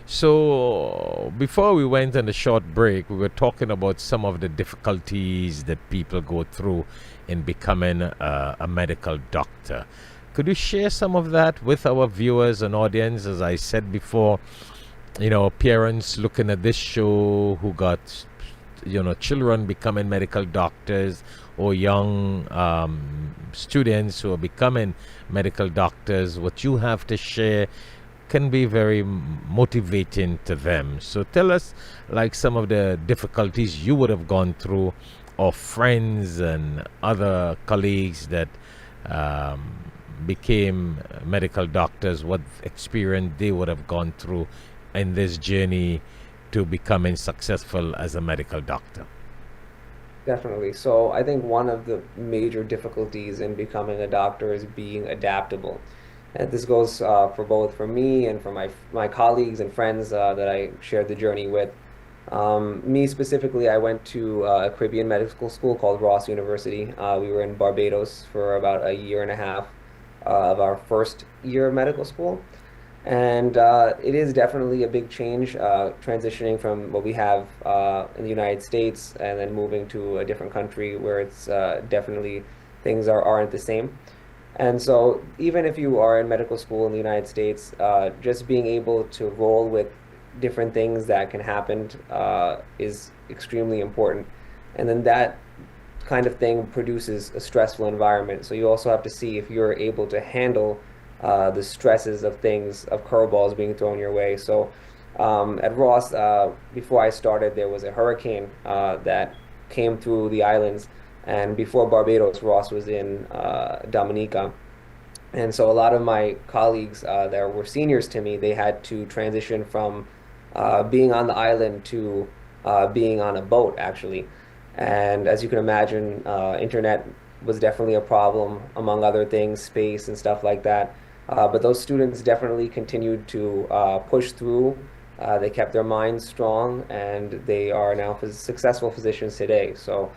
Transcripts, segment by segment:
So, before we went on a short break, we were talking about some of the difficulties that people go through in becoming a medical doctor. Could you share some of that with our viewers and audience? As I said before, parents looking at this show who got, children becoming medical doctors, or young students who are becoming medical doctors, what you have to share can be very motivating to them. So tell us, like, some of the difficulties you would have gone through, or friends and other colleagues that became medical doctors, what experience they would have gone through in this journey to becoming successful as a medical doctor. Definitely. So I think one of the major difficulties in becoming a doctor is being adaptable. And this goes for both for me and for my colleagues and friends that I shared the journey with. Me specifically, I went to a Caribbean medical school called Ross University. We were in Barbados for about a year and a half of our first year of medical school. And it is definitely a big change, transitioning from what we have in the United States and then moving to a different country where it's definitely things aren't the same. And so, even if you are in medical school in the United States, just being able to roll with different things that can happen is extremely important. And then that kind of thing produces a stressful environment. So you also have to see if you're able to handle the stresses of things, of curveballs being thrown your way. So at Ross, before I started, there was a hurricane that came through the islands. And before Barbados, Ross was in Dominica. And so a lot of my colleagues that were seniors to me, they had to transition from being on the island to being on a boat, actually. And as you can imagine, internet was definitely a problem, among other things, space and stuff like that. But those students definitely continued to push through. They kept their minds strong, and they are now successful physicians today. So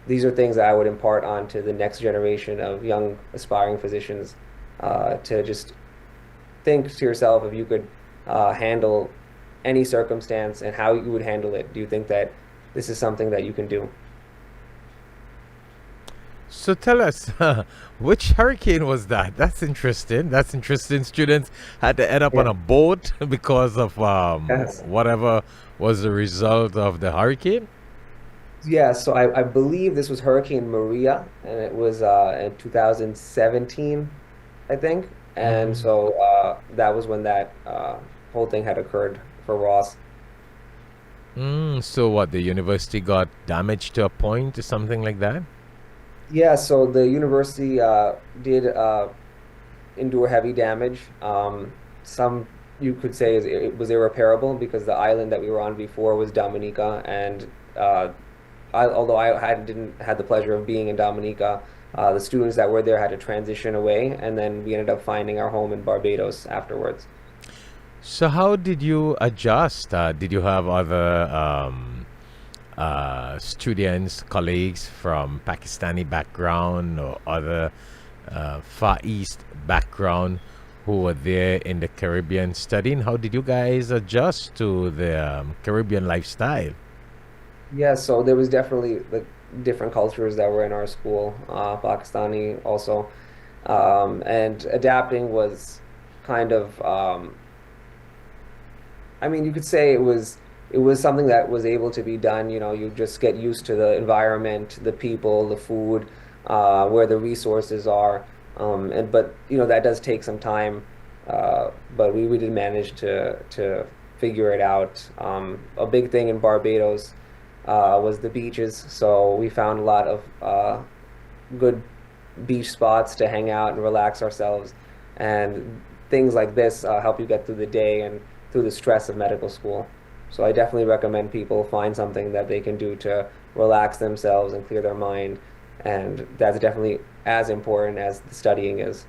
these are things that I would impart on to the next generation of young aspiring physicians to just think to yourself if you could handle any circumstance and how you would handle it. Do you think that this is something that you can do? So tell us, which hurricane was that? That's interesting. That's interesting. Students had to end up on Yeah. a boat because of Yes. whatever was the result of the hurricane. Yeah, so I believe this was Hurricane Maria, and it was in 2017, I think. And Mm. so that was when that whole thing had occurred for Ross. So what? The university got damaged to a point or something like that? Yeah, so the university did endure heavy damage. Some you could say it was irreparable because the island that we were on before was Dominica, and although didn't had the pleasure of being in Dominica, the students that were there had to transition away, and then we ended up finding our home in Barbados afterwards. So how did you adjust? Did you have other students, colleagues from Pakistani background or other Far East background who were there in the Caribbean studying? How did you guys adjust to the Caribbean lifestyle? Yeah, so there was definitely like different cultures that were in our school, Pakistani also, and adapting was kind of I mean, you could say it was something that was able to be done. You just get used to the environment, the people, the food, where the resources are, and but that does take some time. But we did manage to figure it out. A big thing in Barbados was the beaches, so we found a lot of good beach spots to hang out and relax ourselves, and things like this help you get through the day and through the stress of medical school. So I definitely recommend people find something that they can do to relax themselves and clear their mind, and that's definitely as important as the studying is.